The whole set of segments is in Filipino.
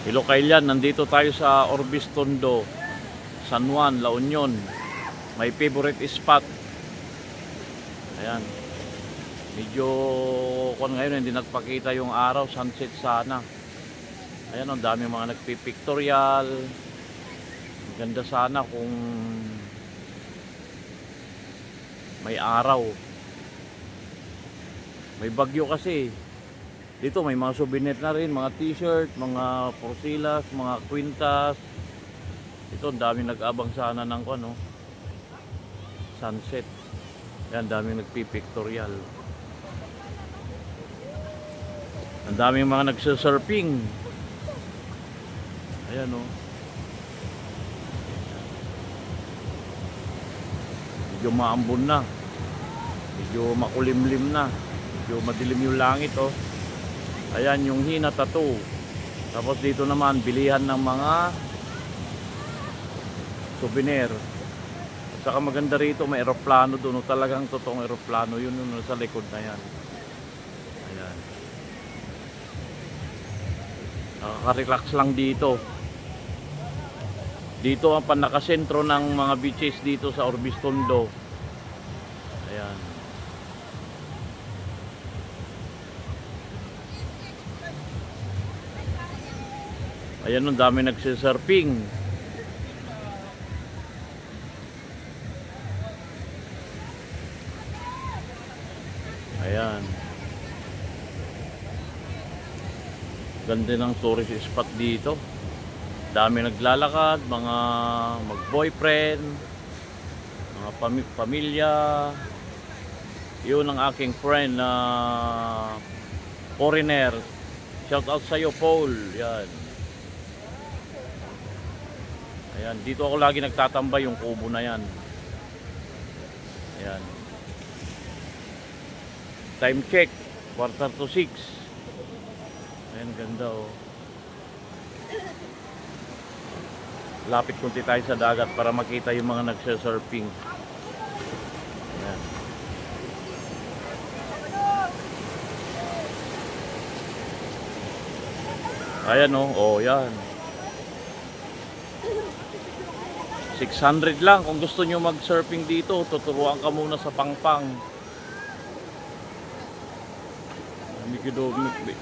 Hello Kailan, nandito tayo sa Orbis Tondo, San Juan, La Union. May favorite spot. Ayan. Medyo kung ngayon hindi nagpakita yung araw, sunset sana. Ayan, ang dami mga nagpipictorial. Ganda sana kung may araw. May bagyo kasi. Dito may mga souvenir na rin, mga t-shirt, mga porsilas, mga kwintas. Ito, ang daming nag-abang sana ng ano, sunset. Yan, daming nagpipictorial. Ang daming mga nagsusurfing. Ayan o. Medyo maambon na. Medyo makulimlim na. Medyo madilim yung langit o. Ayan yung Hina Tattoo. Tapos dito naman bilihan ng mga souvenir. At saka maganda rito may eroplano doon. Talagang totoong eroplano. Yun sa likod na yan. Ayan. Nakaka-relax lang dito. Dito ang panakasentro ng mga beaches dito sa Orbis Tondo. Ayan. Ayan, ang dami nagsisurfing. Ayan. Ganda ng tourist spot dito. Dami naglalakad, mga mag-boyfriend, mga pamilya. Yun ang aking friend na foreigner. Shout out sa iyo, Paul. Yan. Ayan, dito ako lagi nagtatambay, yung kubo na yan. Ayan. Time check, 5:45. Ayan, ganda oh. Lapit kunti tayo sa dagat para makita yung mga nagsusurfing. Ayan. Ayan oh, oh yan. 600 lang kung gusto nyo mag-surfing dito. Tuturuan ka muna sa Pangpang.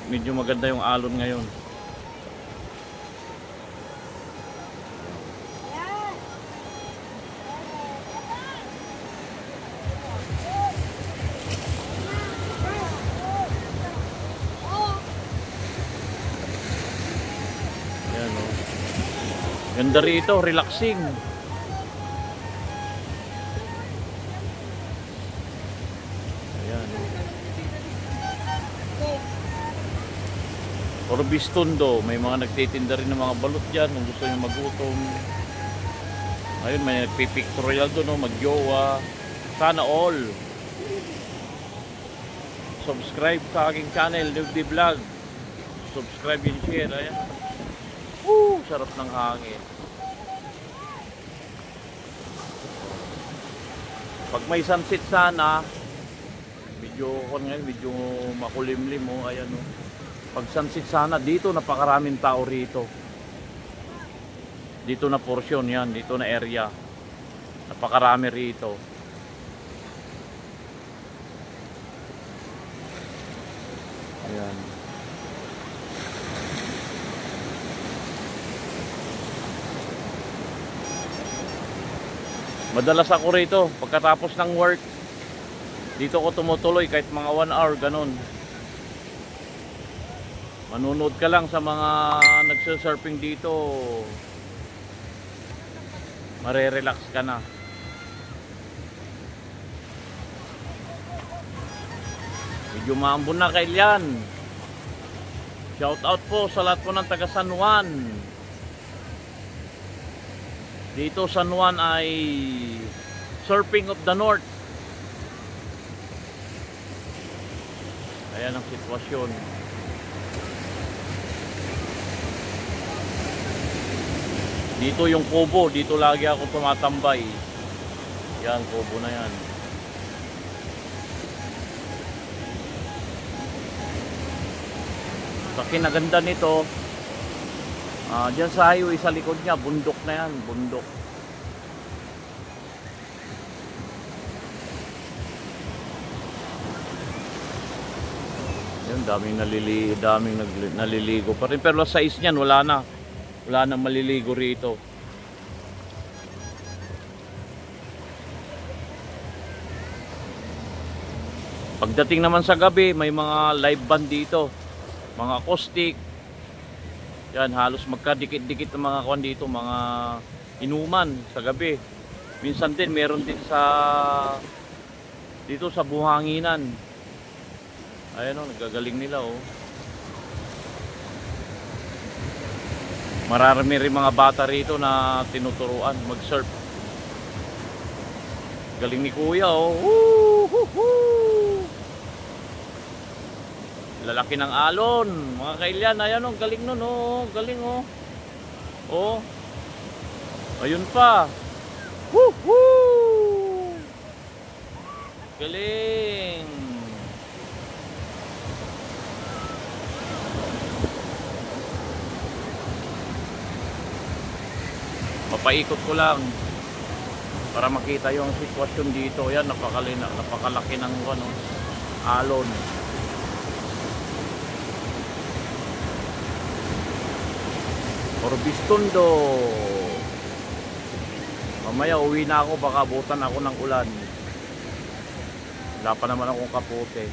Medyo maganda yung alon ngayon. Ayan o. Ganda rito, relaxing. Orbis Tondo, may mga nagtitinda rin ng mga balot dyan kung gusto nyo magutom. Ayun, may nagpipictorial doon, no? Magjowa. Sana all. Subscribe sa aking channel, Lively Vlog. Subscribe and share. Ayan. Woo! Sarap ng hangin. Pag may sunset sana, medyo makulimlim mo. Ayan o. Pag sunset sana, dito napakaraming tao rito. Dito na portion yan, dito na area. Napakarami rito. Ayan. Madalas ako rito, pagkatapos ng work, dito ko tumutuloy kahit mga 1 hour, ganun. Manunod ka lang sa mga nagsusurfing dito, marerelax ka na. Medyo maambon na Kailan. Shout out po sa lahat po ng taga San Juan. Dito San Juan ay Surfing of the North. Ayan ang sitwasyon. Dito yung kubo, dito lagi ako tumatambay. Yan, kubo na yan. Sa kinaganda nito, Diyan sa highway sa likod niya, bundok na yan, bundok. Yan, daming naliligo pa rin. Pero sa size niyan, wala na maliligo rito. Pagdating naman sa gabi, may mga live band dito. Mga acoustic. Yan, halos magkadikit-dikit ng mga kwan dito, mga inuman sa gabi. Minsan din, meron din dito sa buhanginan. Ayan o, nagagaling nila o. Marami rin mga bata rito na tinuturuan mag-surf. Galing ni Kuya o. Lalaki ng alon, mga kailyan. Ayan o, galing nun o. Galing o. O. Ayun pa. Woohoo! Galing. Mapaikot ko lang para makita yung sitwasyon dito. Yan, napakalaki ng ano, alon. Orbistondo. Mamaya uwi na ako, baka abutan ako ng ulan. Wala pa naman akong kapote.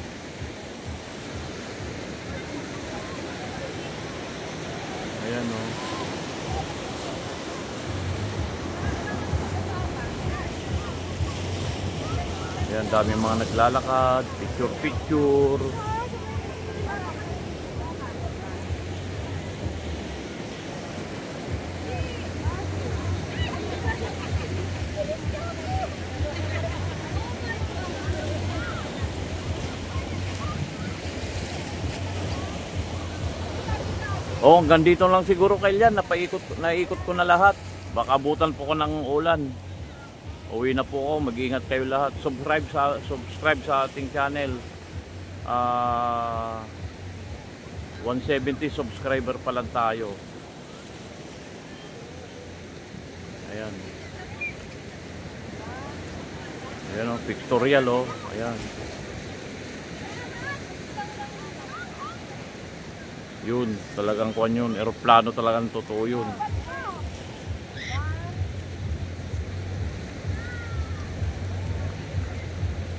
Ayan o. Ayan, dami mga naglalakad, picture. Oh, hanggang dito lang siguro kailan, naikot ko na lahat. Baka abutan po ko ng ulan. Uwi na po ako, mag-ingat kayo lahat. Subscribe sa ating channel. 170 subscriber pa lang tayo. Ayan. Ayan o, pictorial o. Ayan. Yun, talagang kuwan yun. Aeroplano talagang totoo yun.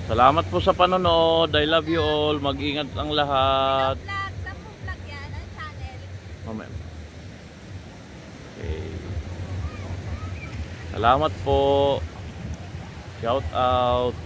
Salamat po sa panonood. I love you all. Mag-ingat ang lahat. Sa vlog yan, ang channel. Mamaya. Okay. Salamat po. Shout out.